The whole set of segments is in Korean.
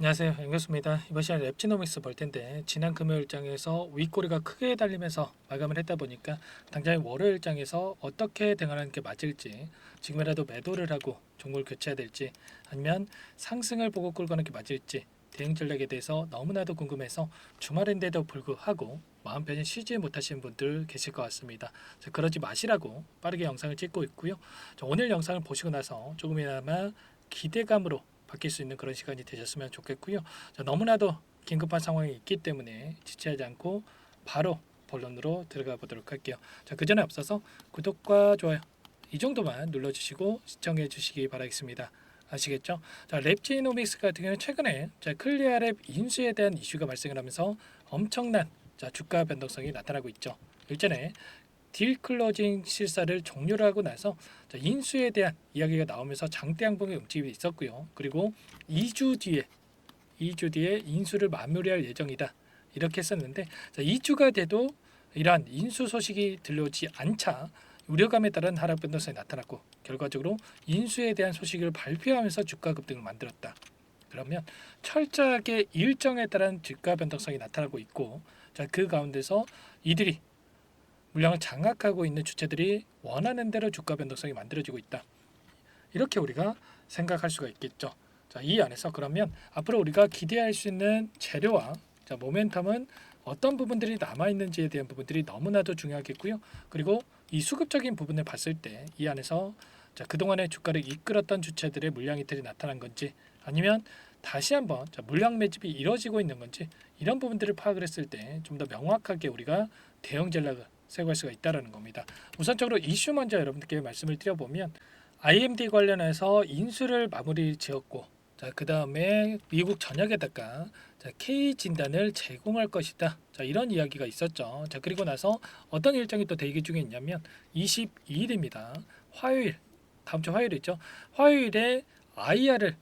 안녕하세요. 반갑습니다. 이번 시간 랩지노믹스 볼 텐데 지난 금요일장에서 윗꼬리가 크게 달리면서 마감을 했다 보니까 당장 월요일장에서 어떻게 대응하는 게 맞을지, 지금이라도 매도를 하고 종목을 교체해야 될지, 아니면 상승을 보고 끌고 가는 게 맞을지 대응 전략에 대해서 너무나도 궁금해서 주말인데도 불구하고 마음 편히 쉬지 못하시는 분들 계실 것 같습니다. 그러지 마시라고 빠르게 영상을 찍고 있고요. 오늘 영상을 보시고 나서 조금이나마 기대감으로 바뀔 수 있는 그런 시간이 되셨으면 좋겠고요. 너무나도 긴급한 상황이 있기 때문에 지체하지 않고 바로 본론으로 들어가 보도록 할게요. 그 전에 앞서서 구독과 좋아요 이 정도만 눌러주시고 시청해 주시기 바라겠습니다. 아시겠죠? 랩지노믹스 같은 경우는 최근에 클리어랩 인수에 대한 이슈가 발생을 하면서 엄청난 주가 변동성이 나타나고 있죠. 일전에 딜 클로징 실사를 종료를 하고 나서 인수에 대한 이야기가 나오면서 장대 양봉의 움직임이 있었고요. 그리고 2주 뒤에 인수를 마무리할 예정이다. 이렇게 했었는데 2주가 돼도 이러한 인수 소식이 들려오지 않자 우려감에 따른 하락 변동성이 나타났고, 결과적으로 인수에 대한 소식을 발표하면서 주가 급등을 만들었다. 그러면 철저하게 일정에 따른 주가 변동성이 나타나고 있고, 그 가운데서 이들이 물량을 장악하고 있는 주체들이 원하는 대로 주가 변동성이 만들어지고 있다. 이렇게 우리가 생각할 수가 있겠죠. 이 안에서 그러면 앞으로 우리가 기대할 수 있는 재료와 모멘텀은 어떤 부분들이 남아 있는지에 대한 부분들이 너무나도 중요하겠고요. 그리고 이 수급적인 부분을 봤을 때 이 안에서 그동안의 주가를 이끌었던 주체들의 물량 이탈이 나타난 건지, 아니면 다시 한번 물량 매집이 이루어지고 있는 건지, 이런 부분들을 파악을 했을 때 좀 더 명확하게 우리가 대응 전략을 세워갈 수가 있다는 겁니다. 우선적으로 이슈 먼저 여러분들께 말씀을 드려보면, IMD 관련해서 인수를 마무리 지었고, 그 다음에 미국 전역에다가 K 진단을 제공할 것이다. 이런 이야기가 있었죠. 그리고 나서 어떤 일정이 또 대기 중에 있냐면 22일입니다. 화요일, 다음 주 화요일이죠. 화요일에 IR을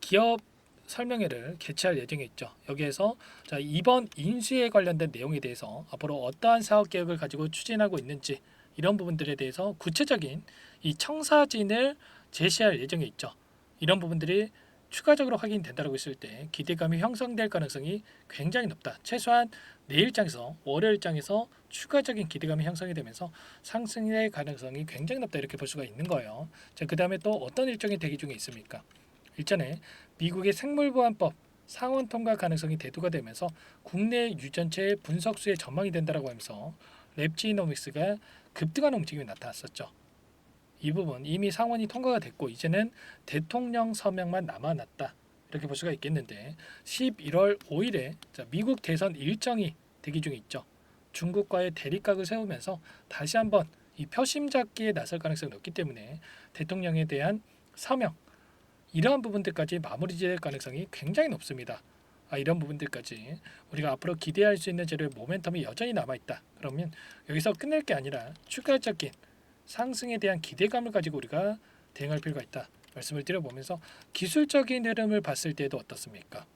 기업 설명회를 개최할 예정에 있죠. 여기에서 이번 인수에 관련된 내용에 대해서 앞으로 어떠한 사업 계획을 가지고 추진하고 있는지, 이런 부분들에 대해서 구체적인 이 청사진을 제시할 예정에 있죠. 이런 부분들이 추가적으로 확인된다고 했을 때 기대감이 형성될 가능성이 굉장히 높다. 최소한 내일장에서 월요일장에서 추가적인 기대감이 형성이 되면서 상승의 가능성이 굉장히 높다, 이렇게 볼 수가 있는 거예요. 그 다음에 또 어떤 일정이 대기 중에 있습니까? 일전에 미국의 생물보안법 상원 통과 가능성이 대두가 되면서 국내 유전체 분석수의 전망이 된다라고 하면서 랩지노믹스가 급등하는 움직임이 나타났었죠. 이 부분 이미 상원이 통과가 됐고 이제는 대통령 서명만 남아났다, 이렇게 볼 수가 있겠는데, 11월 5일에 미국 대선 일정이 대기 중에 있죠. 중국과의 대립각을 세우면서 다시 한번 이 표심 잡기에 나설 가능성이 높기 때문에 대통령에 대한 서명, 이러한 부분들까지 마무리될 가능성이 굉장히 높습니다. 이런 부분들까지 우리가 앞으로 기대할 수 있는 재료의 모멘텀이 여전히 남아있다. 그러면 여기서 끝낼 게 아니라 추가적인 상승에 대한 기대감을 가지고 우리가 대응할 필요가 있다, 말씀을 드려보면서 기술적인 흐름을 봤을 때도 어떻습니까?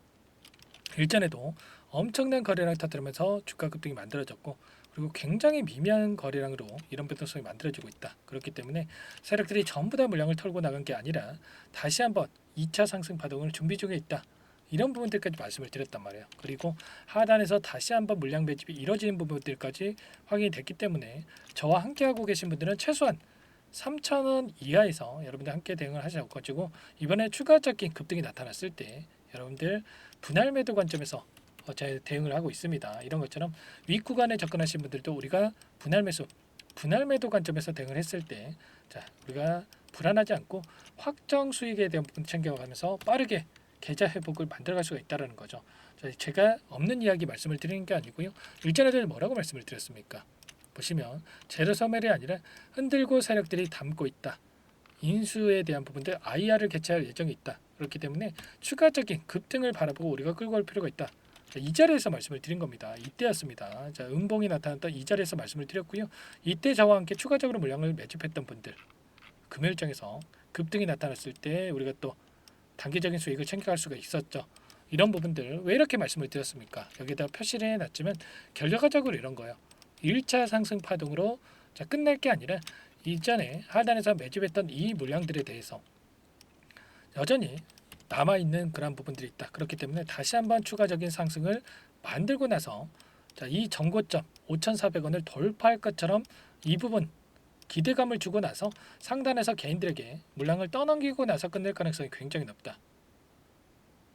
일전에도 엄청난 거래량 터뜨리면서 주가 급등이 만들어졌고, 그리고 굉장히 미미한 거래량으로 이런 변동성이 만들어지고 있다. 그렇기 때문에 세력들이 전부 다 물량을 털고 나간 게 아니라 다시 한번 2차 상승 파동을 준비 중에 있다. 이런 부분들까지 말씀을 드렸단 말이에요. 그리고 하단에서 다시 한번 물량 매집이 이뤄지는 부분들까지 확인이 됐기 때문에 저와 함께 하고 계신 분들은 최소한 3,000원 이하에서 여러분들 함께 대응을 하셔가지고 이번에 추가적인 급등이 나타났을 때 여러분들 분할 매도 관점에서 대응을 하고 있습니다. 이런 것처럼 윗 구간에 접근하신 분들도 우리가 분할 매수, 분할 매도 관점에서 대응을 했을 때 우리가 불안하지 않고 확정 수익에 대한 부분 챙겨가면서 빠르게 계좌 회복을 만들어갈 수가 있다는 거죠. 제가 없는 이야기 말씀을 드리는 게 아니고요. 일전에도 뭐라고 말씀을 드렸습니까? 보시면 재료 소멸이 아니라 흔들고 세력들이 담고 있다. 인수에 대한 부분들 IR을 개최할 예정이 있다. 그렇기 때문에 추가적인 급등을 바라보고 우리가 끌고 갈 필요가 있다. 이 자리에서 말씀을 드린 겁니다. 이때였습니다. 음봉이 나타났던 이 자리에서 말씀을 드렸고요. 이때 저와 함께 추가적으로 물량을 매집했던 분들, 금요일장에서 급등이 나타났을 때 우리가 또 단기적인 수익을 챙겨갈 수가 있었죠. 이런 부분들 왜 이렇게 말씀을 드렸습니까? 여기다 표시를 해놨지만 결과적으로 이런 거예요. 1차 상승 파동으로 끝낼 게 아니라 이전에 하단에서 매집했던 이 물량들에 대해서 여전히 남아있는 그런 부분들이 있다. 그렇기 때문에 다시 한번 추가적인 상승을 만들고 나서 자, 이 정고점 5,400원을 돌파할 것처럼 이 부분 기대감을 주고 나서 상단에서 개인들에게 물량을 떠넘기고 나서 끝낼 가능성이 굉장히 높다.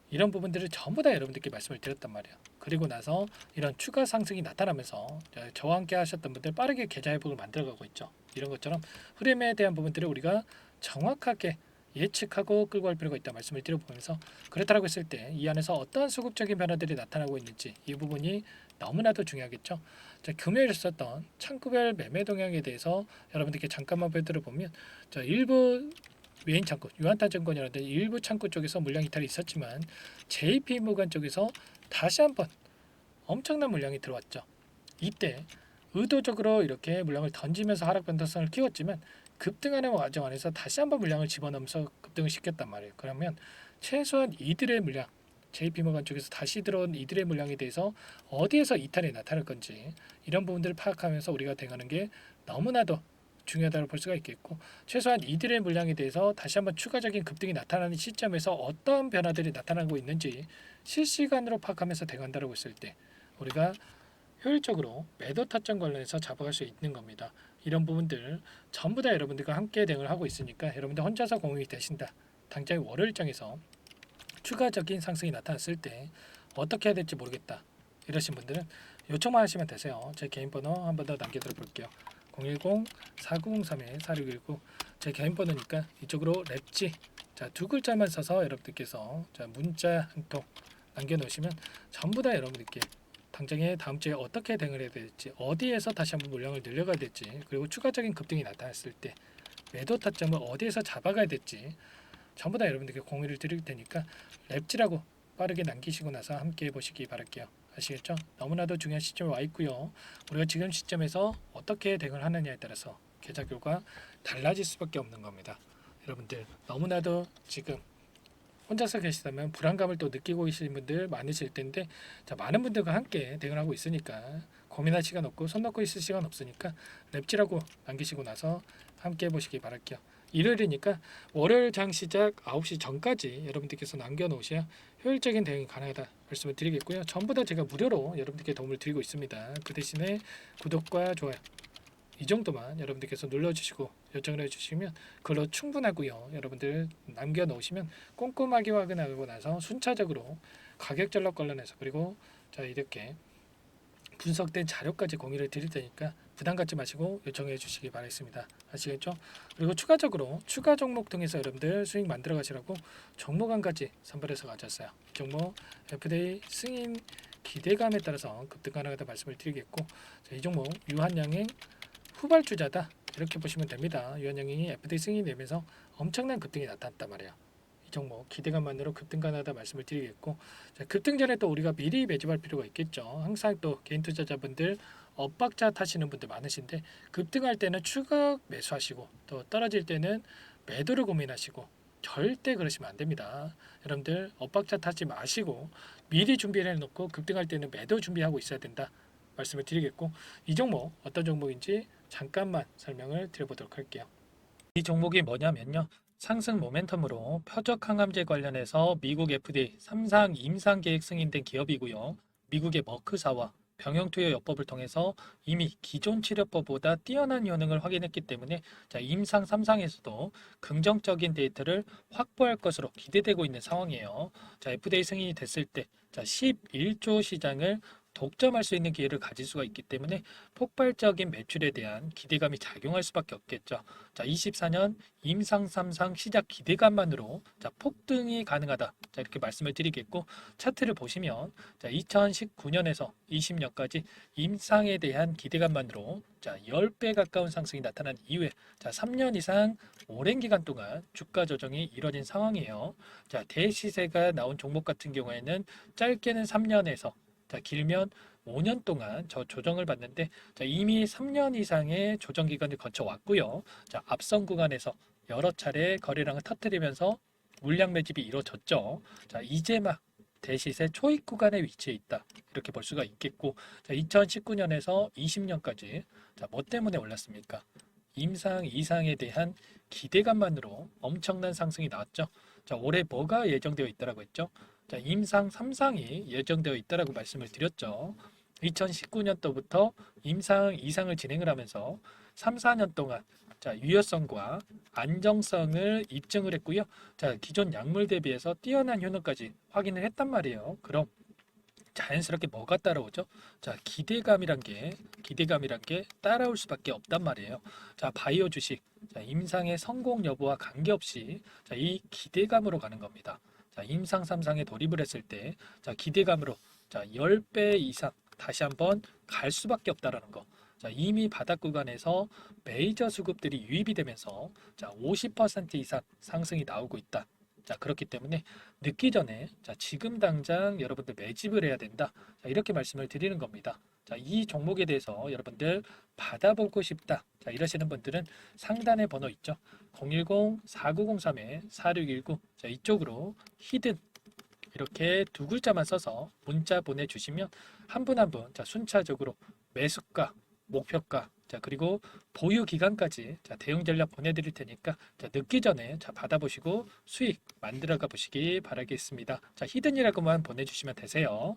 이런 부분들을 전부 다 여러분들께 말씀을 드렸단 말이에요. 그리고 나서 이런 추가 상승이 나타나면서 저와 함께 하셨던 분들 빠르게 계좌 회복을 만들어가고 있죠. 이런 것처럼 흐름에 대한 부분들을 우리가 정확하게 예측하고 끌고 갈 필요가 있다 말씀을 드려보면서 그렇다고 했을 때 이 안에서 어떠한 수급적인 변화들이 나타나고 있는지 이 부분이 너무나도 중요하겠죠. 자, 금요일에 있었던 창구별 매매 동향에 대해서 여러분들께 잠깐만 보여드려보면 자, 일부 메인 창구 유한타증권이라든지 일부 창구 쪽에서 물량 이탈이 있었지만 JP모간 쪽에서 다시 한번 엄청난 물량이 들어왔죠. 이때 의도적으로 이렇게 물량을 던지면서 하락 변동성을 키웠지만 급등하는 과정 안에서 다시 한번 물량을 집어넣으면서 급등을 시켰단 말이에요. 그러면 최소한 이들의 물량 JP모간 쪽에서 다시 들어온 이들의 물량에 대해서 어디에서 이탈이 나타날 건지 이런 부분들을 파악하면서 우리가 대응하는 게 너무나도 중요하다고 볼 수가 있겠고 최소한 이들의 물량에 대해서 다시 한번 추가적인 급등이 나타나는 시점에서 어떤 변화들이 나타나고 있는지 실시간으로 파악하면서 대응한다고 했을 때 우리가 효율적으로 매도 타점 관련해서 잡아갈 수 있는 겁니다. 이런 부분들 전부 다 여러분들과 함께 대응을 하고 있으니까 여러분들 혼자서 공유이 되신다. 당장 월요일장에서 추가적인 상승이 나타났을 때 어떻게 해야 될지 모르겠다. 이러신 분들은 요청만 하시면 되세요. 제 개인 번호 한 번 더 남겨드려 볼게요. 010-4903-4619 제 개인 번호니까 이쪽으로 랩지 자, 두 글자만 써서 여러분들께서 자, 문자 한 통 남겨놓으시면 전부 다 여러분들께 당장에 다음 주에 어떻게 대응을 해야 될지 어디에서 다시 한번 물량을 늘려가야 될지 그리고 추가적인 급등이 나타났을 때 매도 타점을 어디에서 잡아가야 될지 전부 다 여러분들께 공유를 드릴 테니까 랩지라고 빠르게 남기시고 나서 함께 해보시기 바랄게요. 아시겠죠? 너무나도 중요한 시점에 와 있고요. 우리가 지금 시점에서 어떻게 대응을 하느냐에 따라서 계좌 결과 달라질 수밖에 없는 겁니다. 여러분들 너무나도 지금 혼자서 계시다면 불안감을 또 느끼고 계시는 분들 많으실 텐데 자, 많은 분들과 함께 대응을 하고 있으니까 고민할 시간 없고 손 놓고 있을 시간 없으니까 랩지라고 남기시고 나서 함께 해보시기 바랄게요. 일요일이니까 월요일 장 시작 9시 전까지 여러분들께서 남겨놓으셔야 효율적인 대응이 가능하다 말씀을 드리겠고요. 전부 다 제가 무료로 여러분들께 도움을 드리고 있습니다. 그 대신에 구독과 좋아요 이 정도만 여러분들께서 눌러주시고 요청을 해주시면 그걸로 충분하고요. 여러분들 남겨놓으시면 꼼꼼하게 확인하고 나서 순차적으로 가격 전략 관련해서 그리고 자 이렇게 분석된 자료까지 공유를 드릴 테니까 부담 갖지 마시고 요청해 주시기 바라겠습니다. 아시겠죠? 그리고 추가적으로 추가 종목 통해서 여러분들 수익 만들어 가시라고 종목 한 가지 선별해서 가졌어요. 이 종목 FDA 승인 기대감에 따라서 급등 가능하다 말씀을 드리겠고 자, 이 종목 유한양행 후발주자다 이렇게 보시면 됩니다. 유한양행이 FDA 승인 내면서 엄청난 급등이 나타났단 말이에요. 이 종목 기대감만으로 급등 가능하다 말씀을 드리겠고 자, 급등 전에 또 우리가 미리 매집할 필요가 있겠죠. 항상 또 개인 투자자분들 엇박자 타시는 분들 많으신데 급등할 때는 추가 매수하시고 또 떨어질 때는 매도를 고민하시고 절대 그러시면 안 됩니다. 여러분들 엇박자 타지 마시고 미리 준비를 해놓고 급등할 때는 매도 준비하고 있어야 된다 말씀을 드리겠고 이 종목 어떤 종목인지 잠깐만 설명을 드려보도록 할게요. 이 종목이 뭐냐면요. 상승 모멘텀으로 표적 항암제 관련해서 미국 FDA 3상 임상 계획 승인된 기업이고요. 미국의 머크사와 병용투여요법을 통해서 이미 기존 치료법보다 뛰어난 효능을 확인했기 때문에 자, 임상 3상에서도 긍정적인 데이터를 확보할 것으로 기대되고 있는 상황이에요. 자, FDA 승인이 됐을 때 자, 11조 시장을 독점할 수 있는 기회를 가질 수가 있기 때문에 폭발적인 매출에 대한 기대감이 작용할 수밖에 없겠죠. 자, 24년 임상 3상 시작 기대감만으로 자, 폭등이 가능하다. 자, 이렇게 말씀을 드리겠고 차트를 보시면 자, 2019년에서 20년까지 임상에 대한 기대감만으로 자, 10배 가까운 상승이 나타난 이후에 자, 3년 이상 오랜 기간 동안 주가 조정이 이뤄진 상황이에요. 자, 대시세가 나온 종목 같은 경우에는 짧게는 3년에서 자, 길면 5년 동안 저 조정을 받는데 자, 이미 3년 이상의 조정 기간을 거쳐 왔고요. 자, 앞선 구간에서 여러 차례 거래량을 터뜨리면서 물량 매집이 이루어졌죠. 자, 이제 막 대시세 초입 구간에 위치해 있다. 이렇게 볼 수가 있겠고 자, 2019년에서 20년까지 자, 뭐 때문에 올랐습니까? 임상, 이상에 대한 기대감만으로 엄청난 상승이 나왔죠. 자, 올해 뭐가 예정되어 있다라고 했죠? 자, 임상 3상이 예정되어 있다라고 말씀을 드렸죠. 2019년도부터 임상, 이상을 진행을 하면서 3, 4년 동안 자, 유효성과 안정성을 입증을 했고요. 자, 기존 약물 대비해서 뛰어난 효능까지 확인을 했단 말이에요. 그럼 자연스럽게 뭐가 따라오죠? 자, 기대감이란 게 따라올 수밖에 없단 말이에요. 자, 바이오 주식, 자, 임상의 성공 여부와 관계없이 자, 이 기대감으로 가는 겁니다. 자, 임상 3상에 돌입을 했을 때, 자, 기대감으로 자, 10배 이상 다시 한번 갈 수밖에 없다라는 거. 자, 이미 바닥 구간에서 메이저 수급들이 유입이 되면서 자, 50% 이상 상승이 나오고 있다. 자, 그렇기 때문에 늦기 전에 자, 지금 당장 여러분들 매집을 해야 된다. 자, 이렇게 말씀을 드리는 겁니다. 자, 이 종목에 대해서 여러분들 받아보고 싶다. 자, 이러시는 분들은 상단에 번호 있죠. 010-4903-4619. 자, 이쪽으로 히든 이렇게 두 글자만 써서 문자 보내주시면 한 분 한 분 자, 순차적으로 매수가, 목표가, 자, 그리고 보유 기간까지 자, 대응 전략 보내드릴 테니까 자, 늦기 전에 자, 받아보시고 수익 만들어가 보시기 바라겠습니다. 자, 히든이라고만 보내주시면 되세요.